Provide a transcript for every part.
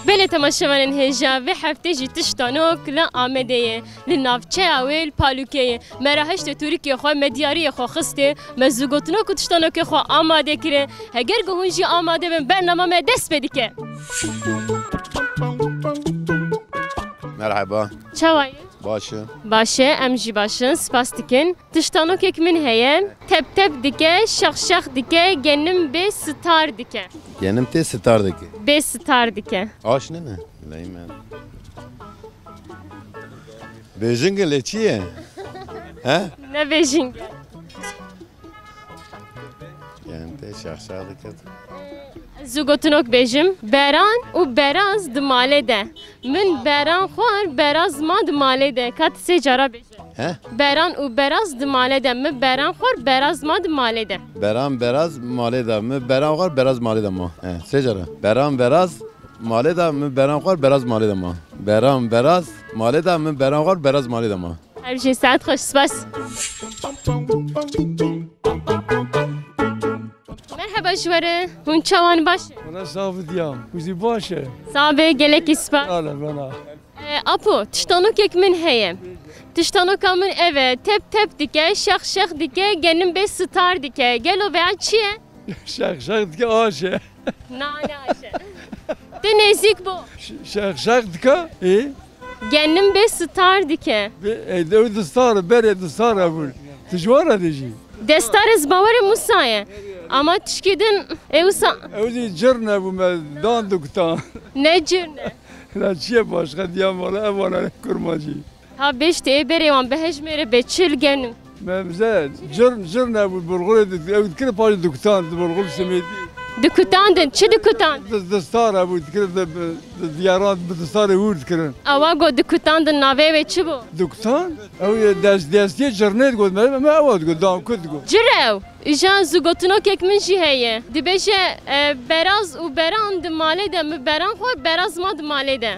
بله تماشاوان هجا و هفته جی تشتانوک لآمده لنافچه اویل پالوکه مراهشت توریکی خواه مدیاری خواه خسته مزوگوتنوک و تشتانوک خواه آماده کره هگر گهون جی آماده بین برنامه دست بدی که مرحبا چوایی؟ باشه باشه امجی باشن سپاس دیکن تشتانوک یک من هیم تب تب دیگه شخ شخ دیگه گنم به ستار دیگه Yenim te stardaki. به ستار دیگه Aşne ne? Leymen. Beijing leçiye. Ha? نه بیشین Yani te şahşadık. زوگوتنوک بیشم بران و براز دماله ده من بران خوار براز ما دماله ده کات سه جارا بیشم Ha? بران و براز دماله ده من بران خوار براز ما دماله ده Beran beraz maleda mı? Beran var beraz maleda mı? He, secara. Beran beraz maleda mı? Beran var beraz maleda mı? Beran beraz maleda mı? Beran var beraz maleda mı? هر چی ساعت خوش سپاس مرحبا شوره هون چوان باشه Bana sabit diyam. Kuzi başı. صابه گلک سپاس Hala bana. اپو تشتانوک یک من هیم تشتانوک من اوه تپ تپ دیگه شخ شخ دیگه گنم به ستار دیگه گلو به چیه؟ Şak şak dike aşı. نه نه آشه ده نزدیک بو Şak şak dike. گنم به ستار دیگه Ev dıstar, bere dıstar abul. Tijvara dici. دستار از باور موسایه اما تشکیدن اوسا Ev cirne bu me dan duktan. نه جرنه La çiye başka diyam valla ev valla kurmacı. ها بشت ای بری وان بهش میره به چل گنم Memze cirne bu burgul edik. Ev dikine payı duktan. Burgul semedi. دکوتاندن چه دکوتاند؟ Dıstar abul dikine diyaran dıstar ev dikirin. آوا گو دکوتاندن ناوه و چه بو؟ Duktan? Ev destiye cirne god me evad god dam kud god. جرو ایجا زوگوتنو که من جی هیه دی بشه براز و بران دماله ده بران خور براز ما دماله ده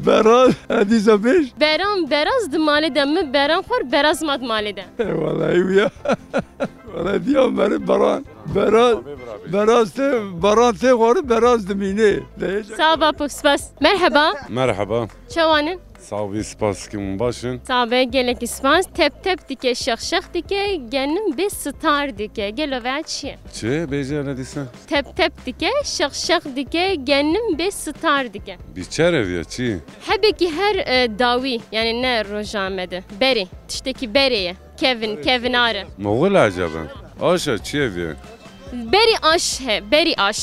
Beraz, hadi zabiş. بران براز دماله ده بران خور براز ما دماله ده Vallahi ya. Vallahi diyam beni baran te var beraz demine. صعبه پوکسپاس مرحبا Merhaba. چوانن؟ Sağ ol, spasikim başın. صعبه گلک اسپاس تپ تپ دیگه شخ شخ دیگه گنم به ستار دیگه گلو و چیه؟ Çe, bece ne diyorsun? تپ تپ دیگه شخ شخ دیگه گنم به ستار دیگه Bir çerev ya, çi? حبکی هر داوی یعنی نه روزنامه بری تشتکی بریه کوین آره Moğol acaba. Aşa, çi ev ya? بری آش he بری آش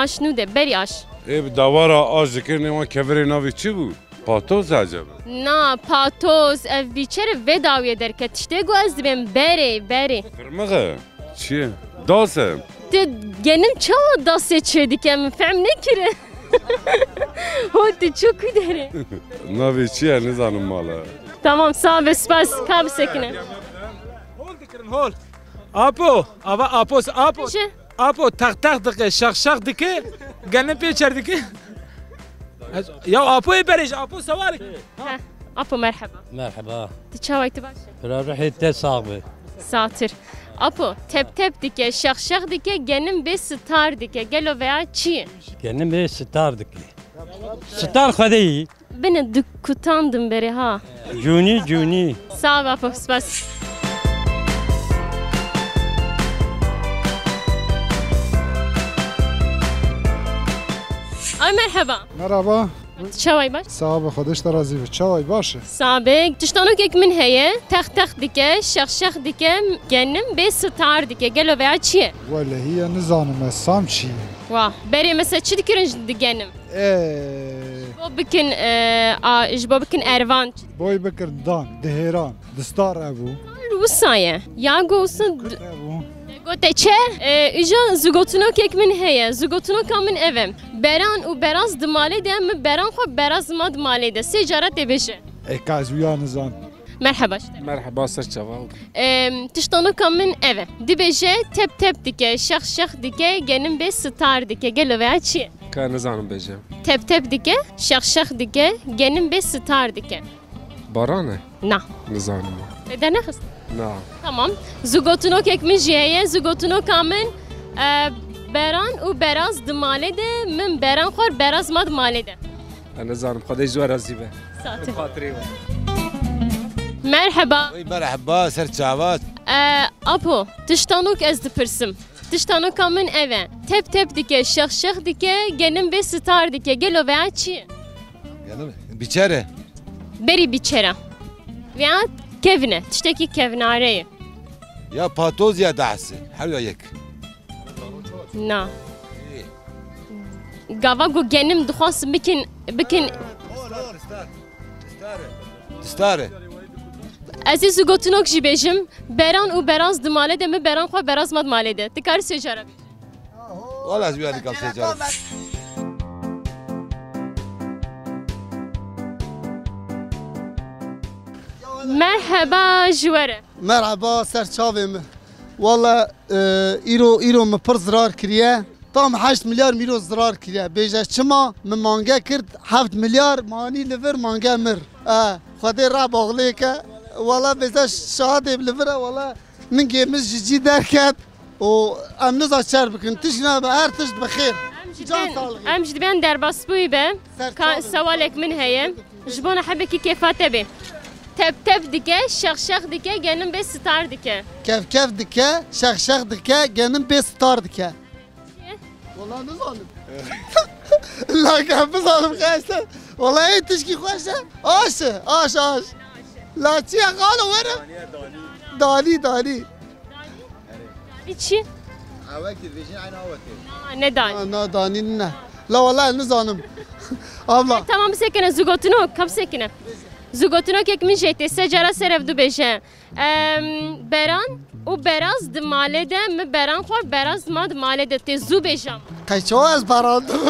آش نوده بری آش Ev davara aş dikir ama kevere navi çi bu? Patoz acaba. نه پاتوز اف بیچره و داویه در که تشته گو از بیم بری Kırmığı. Çi? Dasem. ده گنم چه داسته چه دیگه من فهم نکره هو ده چو کدره Navi çi ya ne zanım mala. tamam sağ ol spas kab sekine Hol dikirin hol. Apo, ava apos apo. چه Apo tak tak dike, şak şak dike. Gene peçer dike. Ya apo beriş, apo savar. اپو مرحبا مرحبا تشاويت باشه روحي صاحبي ساتر اپو تپ تپ دیگه شخ شخ دیگه گنم به ستار دیگه گلو ویا چیه كان بي ستار دكي ستار خدي بین دکوتاندم بری ها جوني sağ ol اپو سپاس ay merhaba Merhaba. چاوی باش Sağ خودش درازی و چای باشه. سابق تشتانو که من هیه تخ تخ دیگه شخ شخ دیگه گنم به ستار دیگه گلو ویا چیه ولی هی نزانم سام چی. واه بری مثلا چی دیگرنج دیگنم بو بکن اج بو بکن اروان بای بکر دان دهیران دستار ابو. روسایه یا گوسن ابو. گوته چه ایجا زوگوتنو که من هیه زوگوتنو که من اوم بران و براز دماله ده من بران خو براز ما دماله ده سه جارت بشه Ekaz uya nizan. Merhaba. Merhaba serçava. Tiştanok min eve. Dibêje tep tep dike, şex şex dike, genim bê star dike. Gelo veya çi? Ka nizanim bêje. Tep tep dike, şex şex dike, genim bê star dike. Baran e? Na. Nizanim. De ne xist? Na. Tamam. Zugotunok ekmin jiyeye, zugotunok min beran û beraz di malê de min beran xwar beraz mad malê de. Nizanim. Xwedê ji we razî be. Saatı. Xatirê we. Merhaba. Merhaba serçavat. Apo, tiştanok ez dipirsim. Tiştanoka min eve. Tep tep dike, şex şex dike, genim bê star dike. Gelo veya çi? Biçare. Beri biçera. Veya kevine. Tişteki kevnareye. Ya patoz ya dahsi. Her yek. Na. Gava go genim dixwas bikin Stare. Ez ê gotinok jî bêjim beran û beraz di malê de min beran xwe beraz mad malê de. Ti karî sêcara bî. Valla ez bir dikkat seçerim. Merhaba ji we re. Merhaba serçavê me. Valla îro me pir zirar kiriye. Tam 8 milyar mîro zirar kiriye. Bêje çima min mange kir 7 milyar manî li vir mange mir. Xwedê raboxlê ke. Valla bêze şahadê li vir e valla min gêmiz ji cî derket. û em niza çer bikin. Tişt be her tişt bi xêr. Em ji dibên derbasbûyî be. Sewalek min heye. Ji bo hebekî kêfate bê. Tep tep dike, şex şex dike, genim bê star dike. Kev kev dike, şex şex dike, genim bê star dike. Valla nizanim. La kev bizanim xeste. Valla ê tişkî xweş e. Aş e, aş aş. La çiye qalo were? Danî danî. Çi? Ne danî? Na danî ne? La valla nizanim. Abla. Tamam sekine zugotinok, kam sekine. Zugotinok ek min jêtê secara serev du bêje. Beran û beraz di malê de min beran xwar beraz ma di malê de tê zû bêjam. Kayço ez barandım.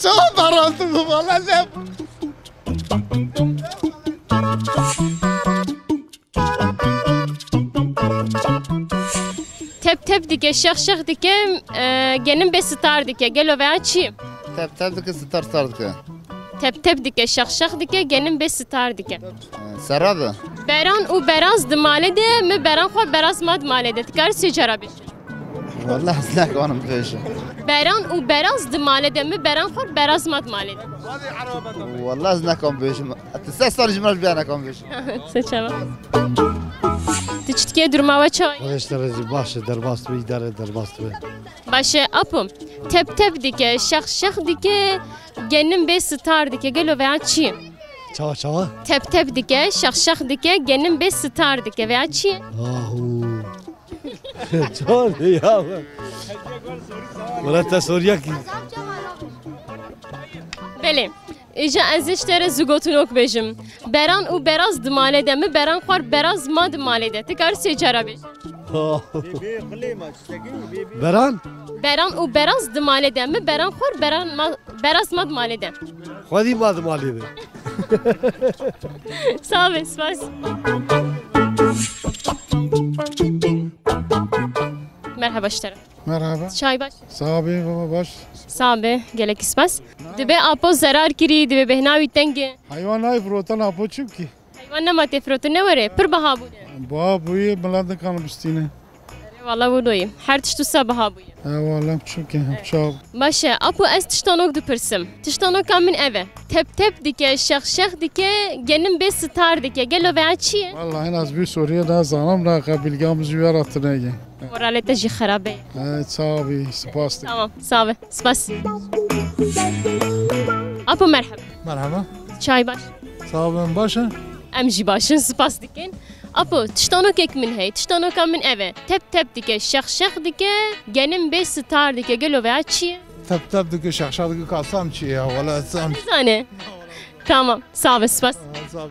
Çok barandım valla ne? Tep tep dike, şex şex dike, genim bê star dike. Gelo veya çi? Tep tep dike star star dike. Tep tep dike, şex şex dike, genim bê star dike. Serada. Beran û beraz di malê de min beran xwar beraz ma di malê de. Ti karî sêcara bêje. Vallahi znak anım beşe. Beran û beraz di malê de min beran xwar beraz ma di malê de. Vallahi znak an beşe. Te sar jimral biana kan beşe. Seçema. Ti çitkiye durma ve çay. Eşler başı derbast ve idare derbast ve. Başı apım. Tep tep dike, şex şex dike, genim bê star dike. Gelo veya çi? Çava çava. Tep tep dike, şex şex dike, genim bê star dike. Veya çi? Ahu. Çok ya. Valla te soruya ki. Belê. Îja ez ê ji te re zugotinok bêjim. Beran û beraz di malê de min beran xwar beraz ma di malê de. Ti karî sêcara bêje. Beran. Beran û beraz di malê de min beran xwar beraz ma di malê de. Xwedî madım alî be. Sağ ol, spas. Merhaba ştara. Merhaba. Çay baş. Sahabe baba baş. Sağ be, gelek spas. Dibe apo zarar kiri, dibe behnavi tenge. Hayvan ay frotan apo çünkü. Hayvan nema tefrotu ne vare? Pır baha bu ne? Baha buyu meladı kanı bistine. Valla buradayım. Her tiştu sa baha bu ne? Eyvallah çünkü çok. Başa, apo ez tiştanok dupırsım. Tiştanok amin eve. Tep tep dike, şex şex dike, genim bê star dike. Gelo veya çiye? Vallahi en az bir soruya daha zanam da kabilgamız yüver attığına. Moralete jî xerabe. Evet sağ ol, spas. Tamam, sağ ol. Spas. Apo merhaba. Merhaba. Çay baş. Sağ olun başa. Em jî başin spas dikin. Apo tiştanok ek min hey, tiştanok min eve. Tep tep dike, şex şex dike, genim bê star dike. Gelo veya çiye? Tep tep dike şakşak dike kalsam çi ya. Valla sam. Zane. Tamam, sağ ol. Spas. Sağ ol.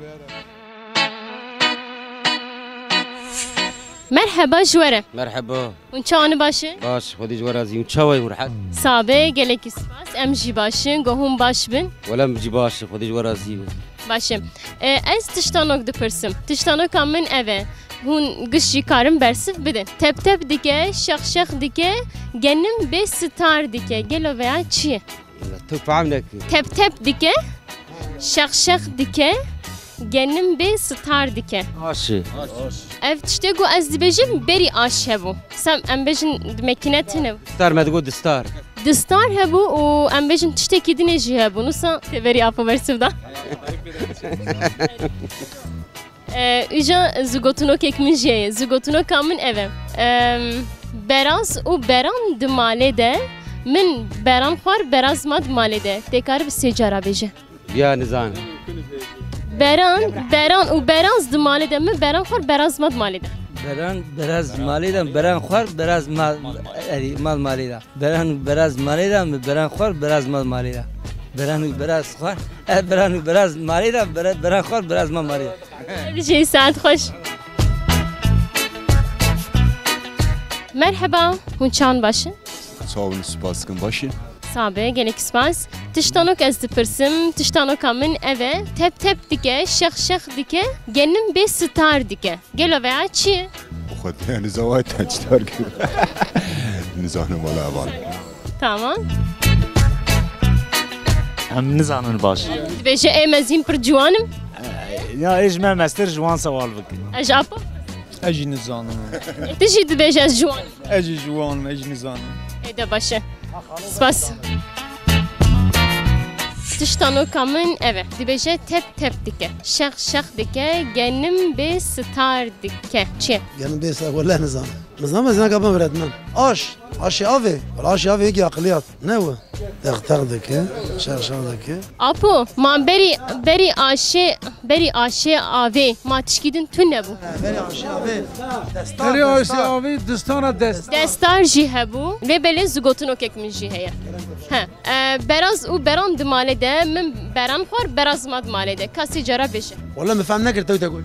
Merhaba jwere. مرحبا Unçanı başı. باش خدي جوارازي وتشاوي مرحب Sabe gelek spas. Em jî başin, gohum baş bin. ولا مجي باش خدي جوارازي باشه از تشتانوک دپرسم تشتانوک من اوه هون گشی کارم برسف بدن تپ تپ دیگه شخ شخ دیگه گنم به ستار دیگه گلو ویا چیه؟ تو فهمناك تپ تپ دیگه شخ شخ دیگه گنم به ستار دیگه ماشي اف تشتگو از دبجم بری آش هبو سم ام بجن مكينات هنا ستار ما تقول ستار دستار هبو و ام بجن تشتكي دنيجي هبو نصا بری آفو برسف دا ایجا زوگوتونو کک من جیه زوگوتونو کامن اوه براز و بران دماله ده من بران خوار براز ما دماله ده تکار بسی جارا بیجه يا نزان بران و براز دماله ده من بران خوار براز ما دماله ده بران براز مالی دم بران خور براز مال مالی دم بران براز مالی دم بران خور براز مال مالی دم بران براز خور بران براز مالی دم بران خور براز مال مالی دم بجي ساعد خوش مرحبا هون چان باشه صابون سپاس کن باشین صابه گلک سپاس تشتانوک از دپرسم تشتانوک من اوه تپ تپ دیگه شخ شخ دیگه گنم به ستار دیگه گلو ویا چیه؟ خود یعنی زوای تجدار کرد نزانه مالا اول tamam هم نزانن باش دبیجه ایمزین پر جوانم یا ایج ما مستر جوان سوال بکن اجابو اجي نزانم تجي دبیجه از جوان اجي جوان اجي نزانم ایده باشه سپاس تشتانوک من اوه دبیجه تپ تپ دیگه شخ شخ دیگه گنم به ستار دیگه چیه؟ گنم به ستار والله نظام از اینکه من برد من آش آوی ولی آش آوی یکی عقلیات نه و دختر دیگه شخ شخ دیگه آپو ما بری آشه آوی ما تشکیدن تو نبو بری آشه آوی دستان دستار جی هبو و بله زگوتونو کک من جی هیا براز او بران دماله ده من بران خور براز ما دماله ده کسی جرا بشه والله مفهم نکرد تو تقول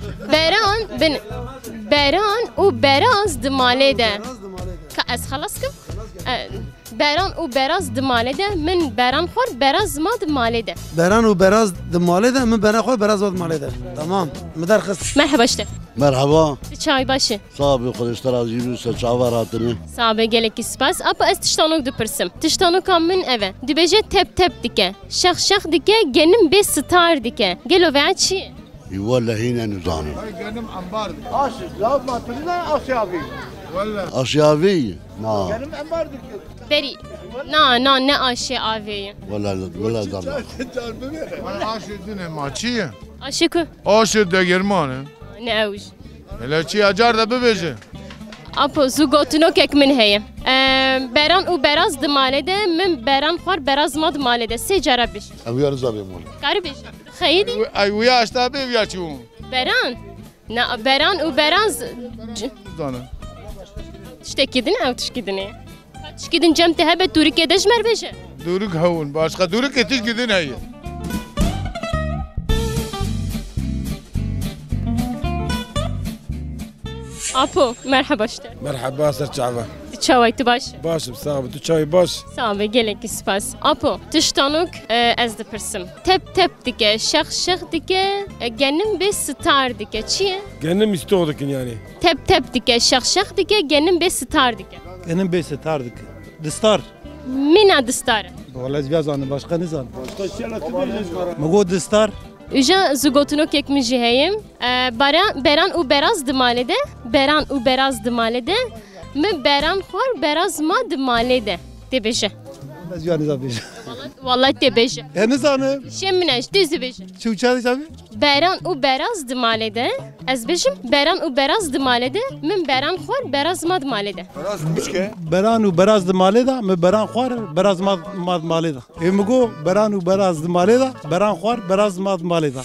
بران او براز دماله ده که از خلاص کم بران او براز دماله ده من بران خور براز ما دماله ده بران و براز دماله ده من بران خور براز ما دماله ده تمام مدرخص مرحبا اشته مرحبا چای باشه صاحب خودش از یونس چاور هاتنی صاحب گلکی سپاس اپا از تشتانوک دپرسم تشتانوک من اوه دبیجه تپ تپ دیگه شخ شخ دیگه گنم به ستار دیگه گلو ویا چیه؟ والله هنا نزانم گنم انبار لا ما تريد آسيوي والله آسیابی نه گنم انبار دیگه بری نه آشه آوی ولا زمان آش دونه ما چیه؟ آشه کو؟ آش دگرمانه نه اوج هلا چی اجار ده ببیجه اپو زوگوتونو کک من هیه بران او براز دماله ده من بران خور براز ما دماله ده سه جرا بش اویا رزابی مول کاری بش خیلی ای ویا اشتا بی ویا چون بران نه بران او براز دانه تشتکیدن او تشکیدنه تشکیدن جمته هبه تورکیه دشمر بشه دورك هون باشقا دورك تيجي كذا هي آپو مرحبا اشته مرحبا سر شعبه چای تو باش باش بصاحب تو چای باش صاحب گلکی سپاس آپو تشتانوک از دپرسم تپ تپ دیگه شخ شخ دیگه گنم به ستار دیگه چیه؟ گنم استودکن yani تپ تپ دیگه شخ شخ دیگه گنم به ستار دیگه گنم به ستار دیگه دستار مینا دستاره والله بیازانه başka ne zan مگو دستار Üja zugotunu kekmiş heyim. Beran u beraz dmalede. Beran u beraz dmalede. Me beran xor beraz ma dmalede. Tebeje. Yani zabeje. Vallahi tebeje. Ne zanı? Şemneş dizibeje. Çuçadı zabe? Beran u beraz dmalede. Ez bejim beran u beraz dmalede. Men beran xor beraz ma dmalede. Beran u beraz dmalede. Me beran xor beraz ma dmalede. Emgo beran u beraz dmalede. Beran xor beraz ma dmalede.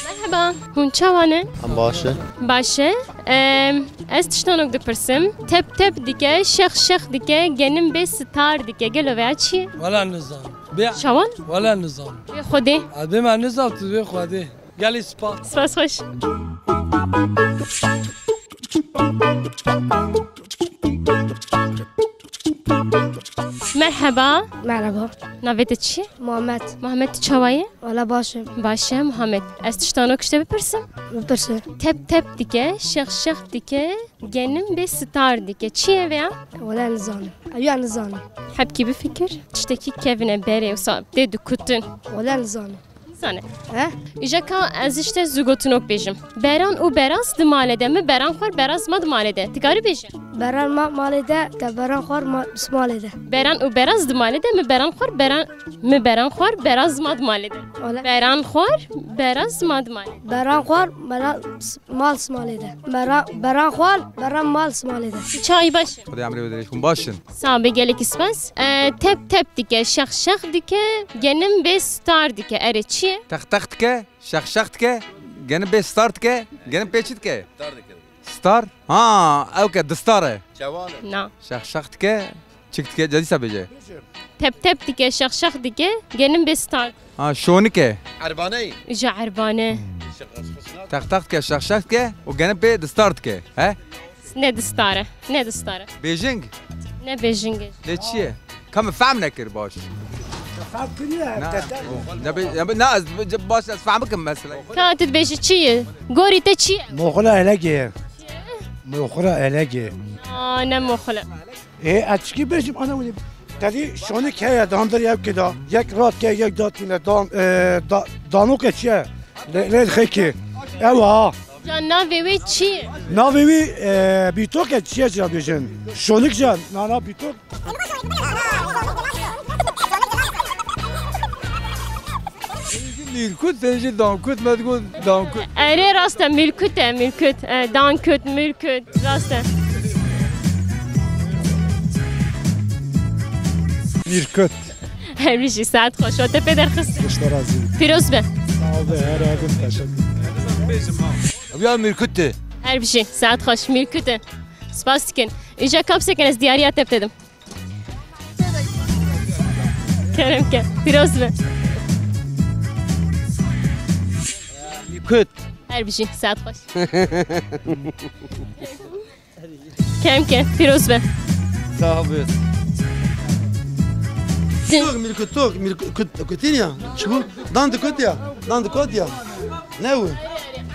Merhaba, hun çavane? باشه باشه از تشتانوک دپرسم تپ تپ دیگه شخ شخ دیگه گنم به ستار دیگه گلو ویا چیه؟ ولا نظام شوان؟ ولا نظام بی خوده؟ عدی من نظام تو بی خوده گلی سپاس سپاس خوش مرحبا. مرحبا. نویت چی؟ محمد. محمد چاویه؟ والا باشه. باشه محمد. از تشتانو کشته بپرسم؟ بپرسه. تپ تپ دیگه، شخ دیگه، گنم به ستار دیگه. چیه ویا؟ ولا نزانم. اویا نزانم. حب کی بفکر؟ تشتکی کوینه بره و صاحب دو کتن. ولا نزانم. سانه. ایجا که از اشته زوگوتنوک بیشم. بران او براز دمالده می بران خور براز ما دمالده. تکاری بیشم. بران ما مالده تا بران خور ما سمالده. بران او براز دمالده می بران خور براز ما دمالده. بران خور براز ما دمالده. بران خور مال سمالده. بران خور بران مال سمالده. چای باشه. خدای امری بدریشون باشن. سام بگلی کسباس. تپ تپ دیگه، شخ دیگه، گنم به ستار دیگه. اره چی؟ تخت که شخ که گنه به ستارت که گنه پیچید که ستار ها او که دستاره نه شخ که چیکت که جدی سبجه تپ دیگه شخ دیگه گنه به ستار ها شونی که عربانه جا عربانه تخت که شخ که و گنه به دستارت که ها نه دستاره بیجینگ نه بیجینگ ده چیه کم فهم نکر باش نه باش از فهمکم مثلا كانت تبيش چیه؟ گوری تا چیه؟ مخلا علاجه مخلا علاجه نه مخلا اتشکی بشیم آنها ودیم تدی شونه که دام داری اب کدا یک رات که یک داد کنه دامو که چیه؟ لید خیکی اوه جان ناوی چیه؟ ناوی بیتو که چیه چرا بیشن؟ شونک جان نه بیتو میرکوت تنجی دانکوت مدگون دانکوت اره راسته میرکوت دانکوت میرکوت راسته میرکوت همیشه ساعت خوش وقت پدر خسته پیروز به بیا میرکوت همیشه ساعت خوش میرکوت سپاس کن اینجا کاب سکن از دیاریات تبتدم کرم که پیروز به کت هر بیشی ساعت خوش کم که پیروز به صاحبت توق كوتينيا شو داند كوتيا نو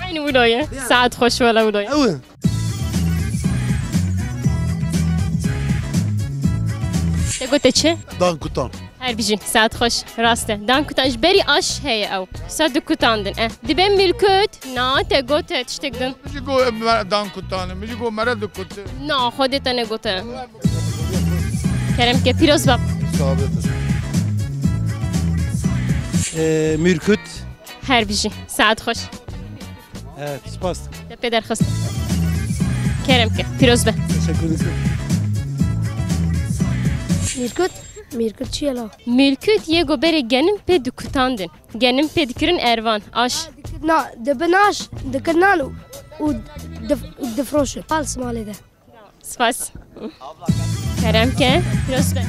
عيني ولاية ساعات خوش ولا ولاية أوه تقول تشي دان كوتان هر بيجي ساعات خوش راسته دان كوتان جبري اش هي او ساعات كوتان دن دبن ملكوت نا تقول تشتقدن مش جو دان كوتان مش جو مرد كوت نا خودت انا قلت كرم كبيروز باب میرکوت هر بیشی ساعت خوش سپاس پدر خست کرم که پیروز به میرکوت چیه لا؟ میرکوت یه گوبر گنم پی دکتاندن گنم پی دکرن اروان آش نه دبناش دکنان و دفروشه خالص مالی ده سپاس کرم که پیروز به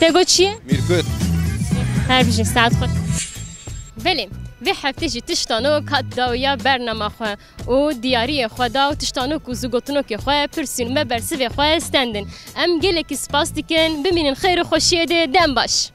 تگو چیه؟ میرکوت هر بیشی ساعت خوش ولی و هفته جی تشتانو کات داویا برنامه خواه و دیاری خدا و تشتانو که زوگوتنو که خواه پرسین مبرسی و خواه استندن ام گله که سپاس دیکن ببینین خیر و خوشیه ده دم باش